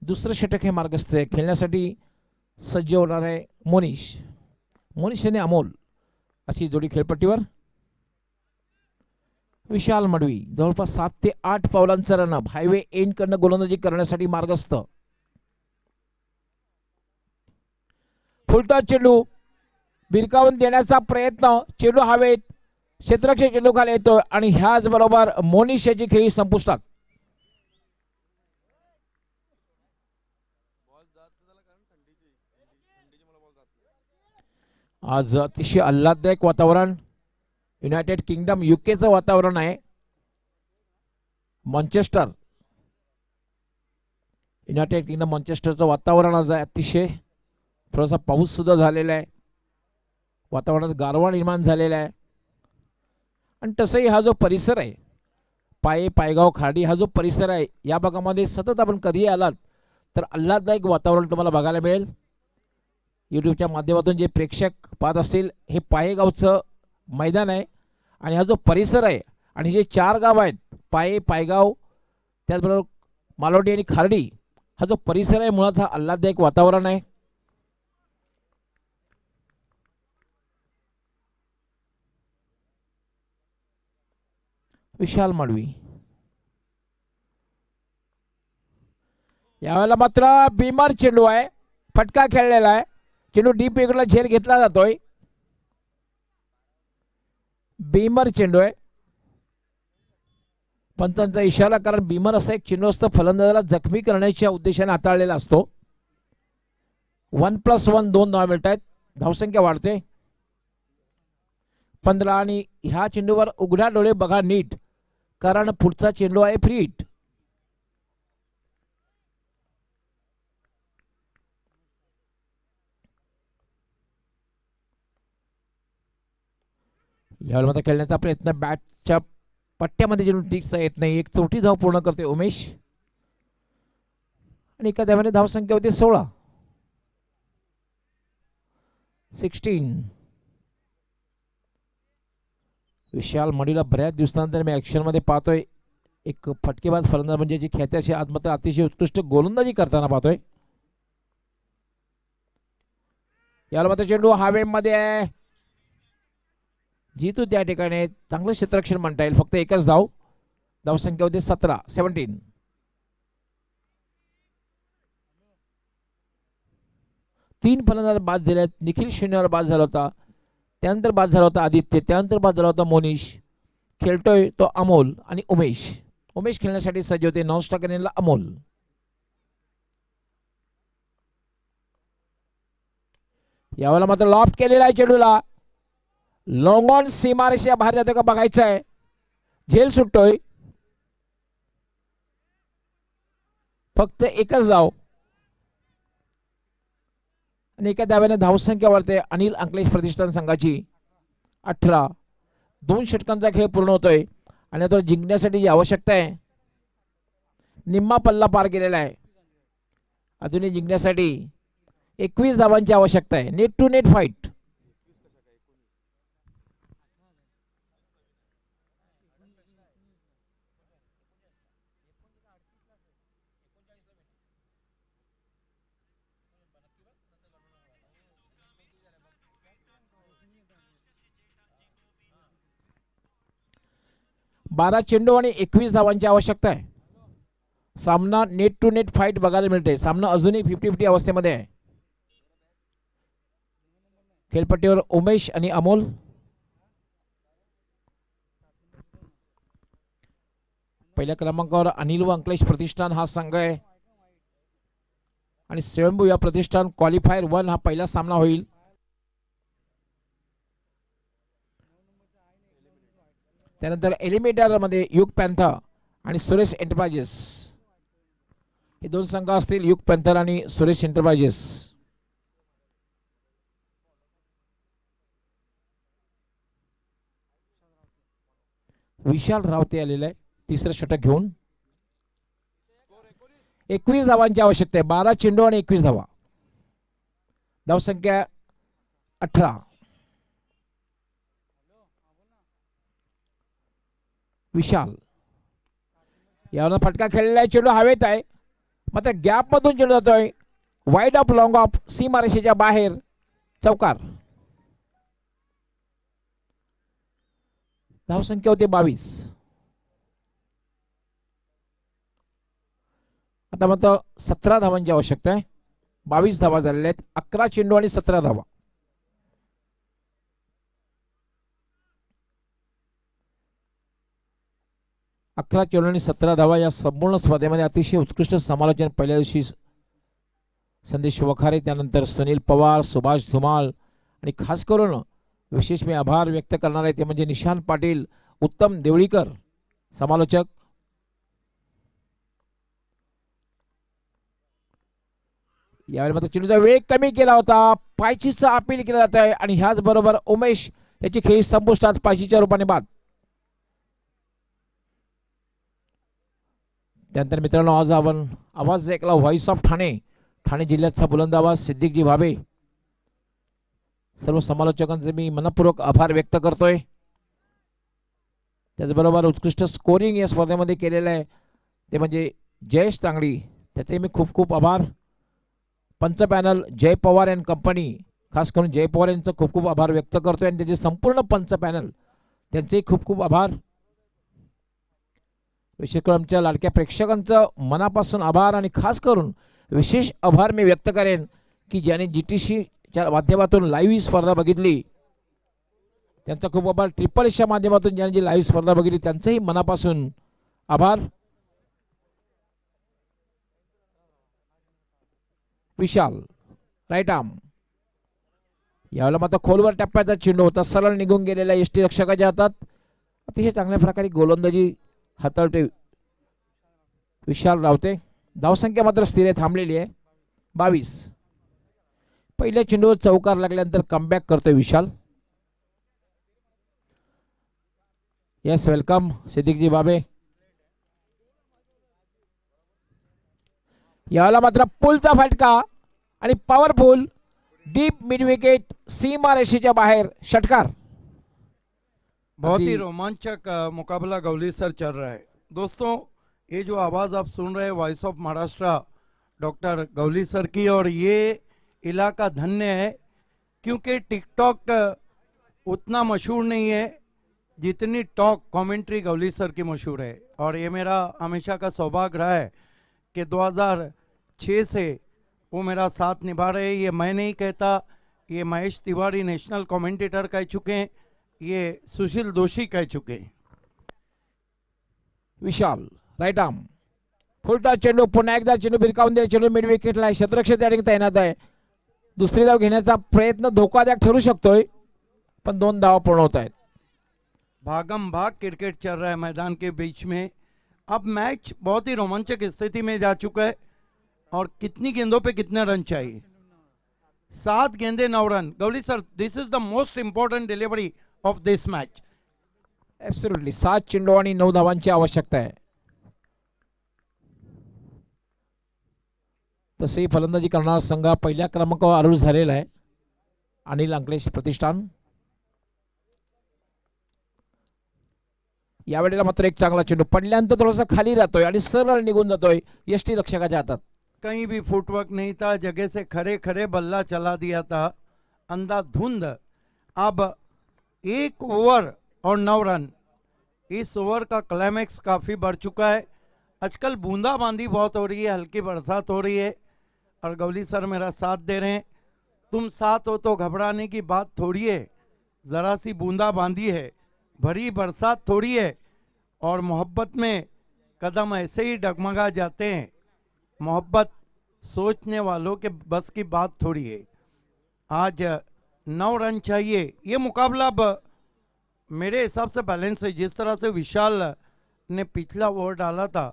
दुसरं षटक हे मार्गस्थ आहे. खेळण्यासाठी सज्ज होणार आहे मोनिश आणि अमोल अशी जोडी खेळपट्टीवर. विशाल मडवी जवळपास 7 ते 8 पावलांचा रनअप, हायवे एंड कडनं गोलंदाजी करण्यासाठी मार्गस्थ. फुलटॉस चेंडू भिरकावून देण्याचा प्रयत्न, चेंडू हवेत, क्षेत्ररक्षक चेंडू खाली येतो, आणि ह्याच बरोबर मोनिश याची खेळी संपुष्टात. आज अतिशय आल्हाददायक वातावरण, युनायटेड किंगडम UKचं वातावरण आहे. मँचेस्टर, युनायटेड किंगडम मँचेस्टरचं वातावरण आज आहे. अतिशय थोडासा पाऊस सुद्धा झालेला आहे, वातावरणात गारवा निर्माण झालेला आहे. आणि तसंही हा जो परिसर आहे, पायगाव खाडी हा जो परिसर आहे, या भागामध्ये सतत आपण कधीही आलात तर आल्हाददायक वातावरण तुम्हाला बघायला मिळेल. यूट्यूबच्या माध्यमातून जे प्रेक्षक पाहत असतील, हे पायगावचं मैदान आहे, आणि हा जो परिसर आहे, आणि जे 4 गाव आहेत, पायगाव, त्याचबरोबर मालोटी आणि खार्डी, हा जो परिसर आहे, मुळात हा आल्हाददायक वातावरण आहे. विशाल मडवी यावेळेला मात्र बीमर चेंडू आहे, फटका खेळलेला आहे, चेंडू डीप विकेटला झेल घेतला जातोय. बीमर चेंडू आहे, पंचांचा इशारा, कारण बीमर असा एक चेंडू असतो फलंदाजाला जखमी करण्याच्या उद्देशाने हाताळलेला असतो. 1+1 2 धावा मिळत आहेत, धावसंख्या वाढते 15, आणि ह्या चेंडूवर उघडा डोळे बघा नीट, कारण पुढचा चेंडू आहे फ्री हिट. यावेळी मात्र खेळण्याचा प्रयत्न बॅटच्या पट्ट्यामध्ये चेंडू टिकचा येत नाही. एक चौथी धाव पूर्ण करते उमेश आणि एका धाव्याने धावसंख्या होती 16. 16. विशाल मडीला बऱ्याच दिवसानंतर मी ऍक्शन मध्ये पाहतोय. एक फटकेबाज फलंदाज म्हणजे जी ख्यात्याशी आज मात्र अतिशय उत्कृष्ट गोलंदाजी करताना पाहतोय. याला मात्र चेंडू हवेमध्ये आहे. जितू त्या ठिकाणी चांगलं क्षेत्ररक्षण म्हणता येईल. फक्त एकच धाव. धावसंख्या होती 17. 17. तीन फलंदाज बाद झाले. निखिल शून्यावर बाद झाला होता. त्यानंतर बाद झाला होता आदित्य. त्यानंतर बाद झाला होता मोनिश. खेळतोय तो अमोल आणि उमेश. उमेश खेळण्यासाठी सज्ज होते. नॉनस्टॉक अमोल. यावेळेला मात्र लॉफ्ट केलेला आहे चेंडूला. लॉंग ऑन सीमारेषा बाहेर जातो का बघायचं आहे. झेल सुटतोय. फक्त एकच धाव आणि एका धाव्याने धावसंख्या वाढते अनिल अंकलेश प्रतिष्ठान संघाची 18. 2 षटकांचा खेळ पूर्ण होतोय आणि आता जिंकण्यासाठी जी आवश्यकता आहे निम्मा पल्ला पार केलेला आहे. अजूनही जिंकण्यासाठी 21 धावांची आवश्यकता आहे. Net to net fight. बारा चेंडू आणि 21 धावांची आवश्यकता आहे. सामना नेट टू नेट फाईट बघायला मिळते. सामना अजूनही 50-50 अवस्थेमध्ये आहे. खेळपट्टीवर उमेश आणि अमोल. पहिल्या क्रमांकावर अनिल व अंकलेश प्रतिष्ठान हा संघ आहे आणि स्वयंभू या प्रतिष्ठान क्वालिफायर 1 हा पहिला सामना होईल. त्यानंतर एलिमिनेटर मध्ये युग पॅन्थर आणि सुरेश एंटरप्राइजेस हे 2 संघ असतील. युग पॅन्थर आणि सुरेश एंटरप्राइजेस. विशाल रावते आलेला आहे तिसरं षटक घेऊन. 21 धावांची आवश्यकता आहे. 12 चेंडू आणि 21 धावा. धावसंख्या 18. विशाल यावर फटका खेळलेला आहे. चेंडू हवेत आहे मात्र गॅप मधून चेंडू जातोय. वाईड ऑफ लॉंग ऑफ सीमारेषेच्या बाहेर. चौकार. धावसंख्या होते 22. आता मात्र 17 धावांची आवश्यकता आहे. 22 धावा झालेल्या आहेत. 11 चेंडू आणि 17 धावा. अकरा चेंडू आणि 17 धावा या संपूर्ण स्पर्धेमध्ये अतिशय उत्कृष्ट समालोचन पहिल्या दिवशी संदेश वखारे, त्यानंतर सुनील पवार, सुभाष धुमाळ आणि खास करून विशेष मी आभार व्यक्त करणार आहे ते म्हणजे निशांत पाटील, उत्तम देवळीकर समालोचक. यावेळी मात्र चेंडूचा वेग कमी केला होता. पायचीचा अपील केला जात आहे आणि ह्याच बरोबर उमेश याची खेळी संपुष्टात पायचीच्या रूपाने बाद. त्यानंतर मित्रांनो आज आपण आवाज ऐकला व्हॉइस ऑफ ठाणे, ठाणे जिल्ह्याचा बुलंद आवाज सिद्दीकजी भावे. सर्व समालोचकांचे मी मनपूर्वक आभार व्यक्त करतोय. त्याचबरोबर उत्कृष्ट स्कोरिंग या स्पर्धेमध्ये केलेलं आहे ते म्हणजे जयेश तांगडी, त्याचे मी खूप खूप आभार. पंच panel Jay Pawar and company, खास करून जय पवार यांचं खूप खूप आभार व्यक्त करतोय आणि त्याचे संपूर्ण पंच पॅनल त्यांचे खूप खूप आभार. विशेष करून आमच्या लाडक्या प्रेक्षकांचं मनापासून आभार आणि खास करून विशेष आभार मी व्यक्त करेन की ज्याने GTCच्या माध्यमातून लाईव्ह स्पर्धा बघितली त्यांचा खूप आभार. ट्रिपल एसच्या माध्यमातून ज्याने जी लाईव्ह स्पर्धा बघितली त्यांचंही मनापासून आभार. विशाल राईट आर्म, यावेळेला मात्र खोलवर टप्प्याचा चेंडू होता, सरळ निघून गेलेला यष्टी रक्षकाच्या हातात. अतिशय चांगल्या प्रकारे गोलंदाजी हाताळते विशाल रावते. धावसंख्या मात्र स्थिर आहे, थांबलेली आहे 22. पहिल्या चेंडूवर चौकार लागल्यानंतर कमबॅक करतोय विशाल. येस, वेलकम सिद्दीकजी बाबे. याला मात्र पुलचा फटका आणि पॉवरफुल डीप मिड विकेट, सीमा रेषेच्या बाहेर षटकार. बहुत ही अभी- रोमांचक मुकाबला गौली सर चल रहा है दोस्तों. ये जो आवाज़ आप सुन रहे हैं voice of Maharashtra doctor Gauli sir की, और ये इलाका धन्य है क्योंकि टिकटॉक उतना मशहूर नहीं है जितनी टॉक कमेंट्री गौली सर की मशहूर है. और ये मेरा हमेशा का सौभाग्य रहा है कि 2006 से वो मेरा साथ निभा रहे हैं. ये मैं नहीं कहता, ये महेश तिवारी नेशनल कमेंटेटर कह चुके हैं, ये सुशील दोषी कह चुके हैं. विशाल राईट आर्म, फुलटा चेंडू, पुन्हा एकदा चेंडू भिरकावून दिला. चेंडू मिड विकेटला आहे, क्षेत्ररक्षक त्या ठिकाणी तैनात आहे. दुसरी धाव घेण्याचा प्रयत्न धोकादायक ठरू शकतोय, पण 2 धावा पूर्ण होत आहेत. भागम भाग क्रिकेट चल रहा है मैदान के बीच में. अब मैच बहुत ही रोमांचक स्थिति में जा चुका है. और कितनी गेंदों पे कितने रन चाहिए? 7 गेंदे 9 run. Gauli sir, this is the most important delivery of this match. Absolutely 7 चेंडू आणि 9 धावांची आवश्यकता आहे. तसे फलंदाजी करणारा संघ पहिल्या क्रमांकावर आरूढ झालेला आहे, अनिल अंकलेश प्रतिष्ठान. यावेळेला मात्र एक चांगला चेंडू पडल्यानंतर थोडासा खाली राहतोय आणि सरळ निघून जातोय यष्टी रक्षकाच्या हातात. कहीं भी फुटवर्क नहीं था, जगह से खड़े खड़े बल्ला चला दिया था, अंधाधुंध. अब 1 ओवर और 9 रन. इस ओवर का क्लाइमैक्स काफ़ी बढ़ चुका है. आजकल बूंदाबांदी बहुत हो रही है, हल्की बरसात हो रही है, और गौली सर मेरा साथ दे रहे हैं. तुम साथ हो तो घबराने की बात थोड़ी है, ज़रा सी बूंदाबांदी है, भरी बरसात थोड़ी है, और मोहब्बत में कदम ऐसे ही डगमगा जाते हैं. मोहब्बत सोचने वालों के बस की बात थोड़ी है. आज 9 रन चाहिए. ये मुकाबला अब मेरे हिसाब से बैलेंस है. जिस तरह से विशाल ने पिछला ओवर डाला था,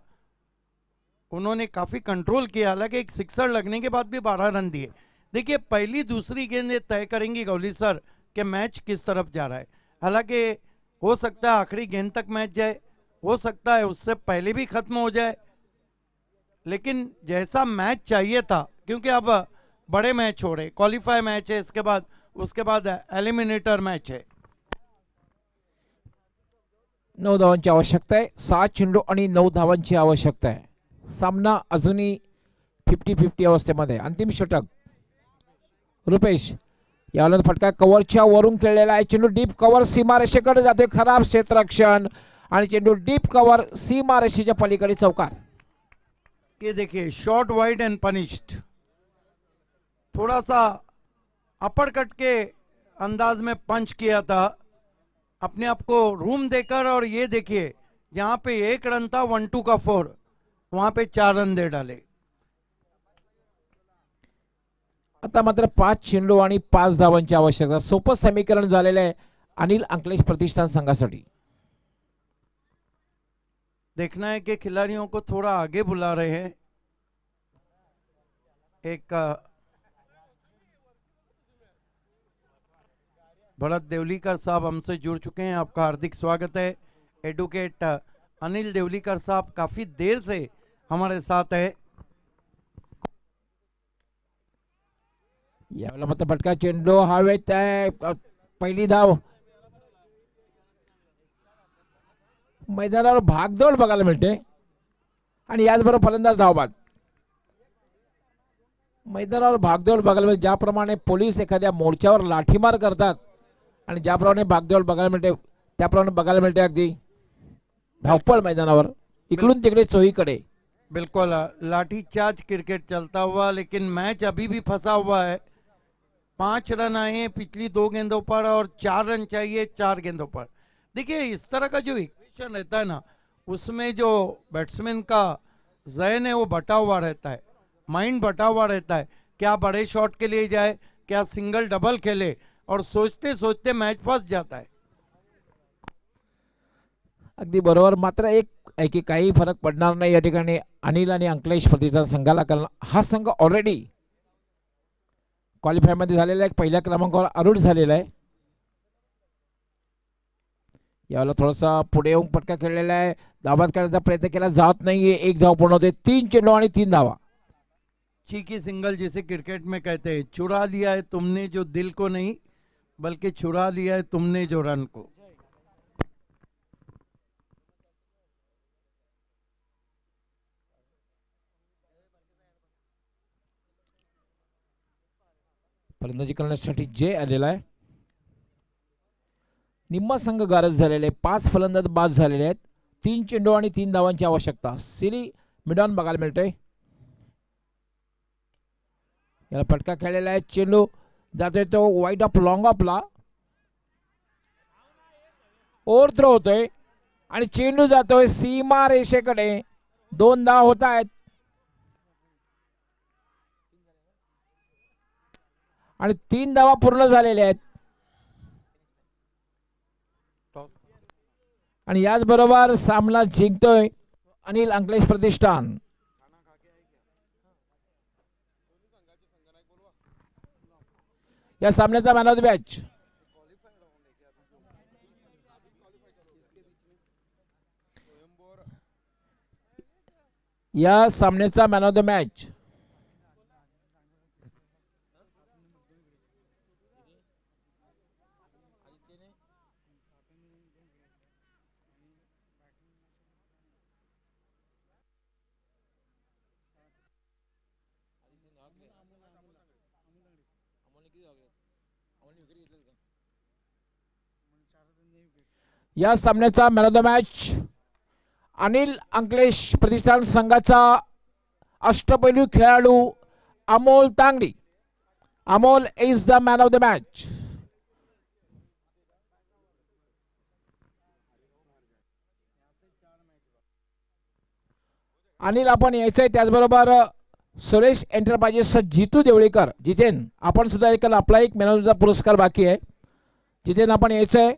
उन्होंने काफ़ी कंट्रोल किया. हालांकि एक सिक्सर लगने के बाद भी 12 रन दिए. देखिए, पहली दूसरी गेंद ये तय करेंगी गौली सर कि मैच किस तरफ जा रहा है. हालांकि हो सकता है आखिरी गेंद तक मैच जाए, हो सकता है उससे पहले भी ख़त्म हो जाए, लेकिन जैसा मैच चाहिए था, क्योंकि अब बड़े मैच हो रहे, क्वालिफाई मैच है, उसके बाद एलिमिनेटर मैच है. 9 धावांची आवश्यकता आहे. 7 चेंडू आणि 9 धावांची आवश्यकता आहे. सामना अजूनही 50-50 अवस्थेमध्ये. अंतिम षटक रुपेश, यावेळेला फटका कव्हरच्या वरून खेळलेला आहे. चेंडू डीप कव्हर सीमारेषेकडे जातोय. खराब क्षेत्ररक्षण आणि चेंडू डीप कव्हर सीमारेषेच्या पलीकडे चौकार. ये देखिए, शॉर्ट वाइड एंड पनिश्ड. थोड़ा सा अपर कट के अंदाज में पंच किया था अपने आप को रूम देकर, और ये देखिए जहाँ पे 1 रन था 1-2 का 4, वहाँ पे 4 रन दे डाले. आता मात्र 5 चेंडू आणि 5 धावांची आवश्यकता. सोपं समीकरण झालेलं आहे अनिल अंकलेश प्रतिष्ठान संघासाठी. देखना है कि खिलाड़ियों को थोड़ा आगे बुला रहे हैं. एक भरत देवलीकर साहब हमसे जुड़ चुके हैं, आपका हार्दिक स्वागत है. एडवोकेट अनिल देवलीकर साहब काफ़ी देर से हमारे साथ है. यावेळेला मात्र फटका चेंडू हवेत आहे. पहिली धाव. मैदानावर भागदौड बघायला मिळते आणि याचबरोबर फलंदाज धावबाद. मैदानावर भागदौड बघायला मिळते. ज्याप्रमाणे पोलीस एखाद्या मोर्चावर लाठीमार करतात आणि ज्याप्रमाणे भागदौड बघायला मिळते, त्याप्रमाणे बघायला मिळते अगदी धावपळ मैदानावर, इकडून तिकडे चोहीकडे. बिल्कुल लाठी चार्ज क्रिकेट चलता हुआ, लेकिन मैच अभी भी फंसा हुआ है. 5 रन आए पिछली 2 गेंदों पर और 4 रन चाहिए 4 गेंदों पर. देखिए, इस तरह का जो इक्वेशन रहता है ना, उसमें जो बैट्समैन का जहन है वो बटा हुआ रहता है, माइंड बटा हुआ रहता है. क्या बड़े शॉट के लिए जाए, क्या सिंगल डबल खेले, और सोचते सोचते मैच फंस जाता है. अगदी बरोबर. मात्र एक आहे की काही फरक पडणार नाही या ठिकाणी अनिल आणि अंकलेश प्रतिष्ठान संघाला, कारण हा संघ ऑलरेडी क्वालिफाय मध्ये झालेला आहे, पहिल्या क्रमांकावर आरूढ झालेला आहे. यावेळेला थोडासा पुढे येऊन फटका खेळलेला आहे. धावात करण्याचा प्रयत्न केला जात नाहीये. एक धाव पूर्ण होते. 3 चेंडू आणि 3 धावा. चीकी सिंगल जिसे क्रिकेट में कहते हैं, चुरा लिया है तुमने जो दिल को नहीं बल्कि चुरा लिया है तुमने जो रन को. फलंदाजी करण्यासाठी जय आलेला आहे. निम्मा संघ गारज झालेले 5 फलंदाज बाद झालेले आहेत. 3 चेंडू आणि 3 धावांची आवश्यकता. सिली मिडॉन बघायला मिळतोय. याला फटका खेळलेला आहे. चेंडू जातोय तो वाईट ऑफ लॉंग ऑफला. ओव्हर थ्रो होतोय आणि चेंडू जातोय सीमा रेषेकडे. 2 धावा होत आहेत आणि 3 धावा पूर्ण झालेल्या आहेत. आणि याचबरोबर सामना जिंकतोय अनिल अंकलेश प्रतिष्ठान. या सामन्याचा मॅन ऑफ द मॅच या सामन्याचा मॅन ऑफ द मॅच या सामन्याचा man of the match Anil Ankalesh प्रतिष्ठान संघाचा अष्टपैलू खेळाडू Amol Tangdi. Amol is the man of the match. Anil आपण यायचंय. त्याचबरोबर सुरेश एंटरप्राइजेस जितू देवळीकर. जितेन आपण सुद्धा आपला एक मॅन ऑफ द पुरस्कार बाकी आहे. जितेन आपण यायचंय.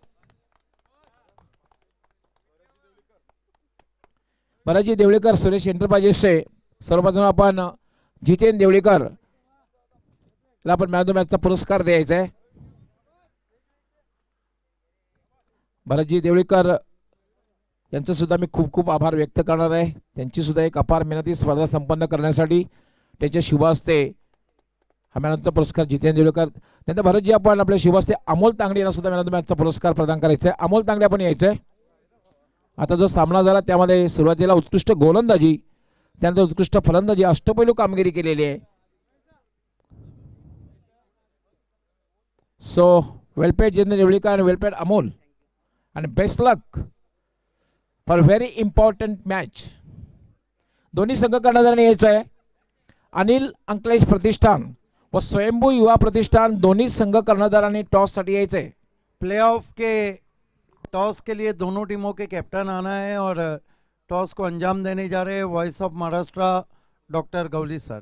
बराजी देवळीकर सुरेश एंटरप्राइजेसचे सर्वप्रथम आपण जितेन देवळीकर ला आपण मॅन ऑफ द मॅचचा पुरस्कार द्यायचा आहे. बराजी देवळीकर यांचं सुद्धा मी खूप खूप आभार व्यक्त करणार आहे. त्यांची सुद्धा एक अपार मेहनती स्पर्धा संपन्न करण्यासाठी त्याच्या शुभ हस्ते हा मॅन ऑफ द पुरस्कार जितेन देवळीकर. नंतर भरतजी आपण आपल्या शुभ हस्ते अमोल तांगडे यांना सुद्धा मॅन ऑफ द मॅचचा पुरस्कार प्रदान करायचा आहे. अमोल तांगडे आपण यायचं आहे. आता जो सामना झाला त्यामध्ये सुरुवातीला उत्कृष्ट गोलंदाजी, त्यानंतर उत्कृष्ट फलंदाजी, अष्टपैलू कामगिरी केलेली आहे. सो वेलपेड जितेंद्र देवळीकर आणि वेलपेड अमोल आणि best luck for very important match. दोन्ही संघ कर्णधारांनी यायचं आहे. अनिल अंकलेश प्रतिष्ठान व स्वयंभू युवा प्रतिष्ठान दोन्ही संघ कर्णधारांनी टॉससाठी यायचं आहे. प्लेऑफ के टॉस के लिए दोनों टीमों के कैप्टन आना है और टॉस को अंजाम देने जा रहे हैं voice of Maharashtra doctor Gauli sir.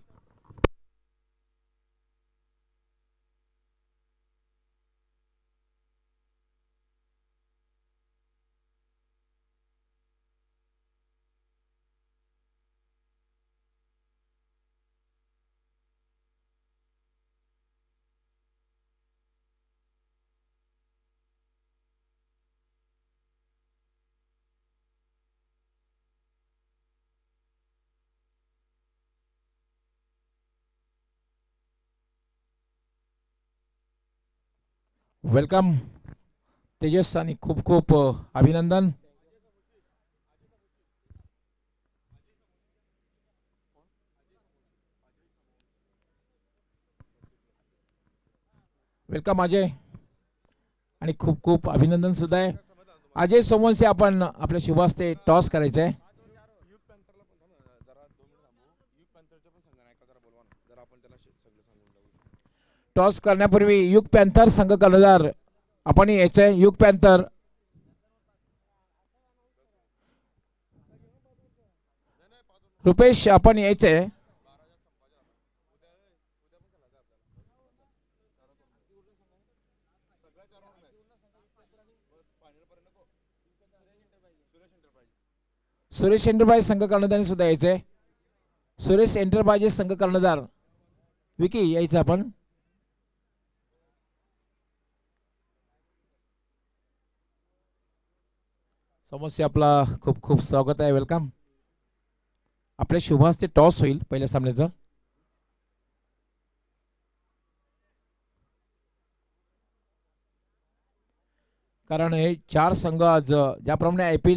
Welcome Tejas आणि खूप खूप अभिनंदन. वेलकम अजय आणि खूप खूप अभिनंदन सुद्धा आहे. अजय सोमवंशी आपण आपल्या शुभ हस्ते टॉस करायचं आहे. टॉस करण्यापूर्वी युग पॅन्थर संघ कर्णधार आपण यायचं आहे. युग पॅन्थर रुपेश आपण यायचं आहे. सुरेश एंटरप्राइज संघ कर्णधार सुद्धा यायचं आहे. सुरेश एंटरप्राइजेस संघ कर्णधार विकी यायचं आपण. समोरचे आपला खूप खूप स्वागत आहे, वेलकम. आपल्या शुभ हस्ते टॉस होईल पहिल्या सामन्याचं. कारण हे 4 संघ आज ज्याप्रमाणे IPL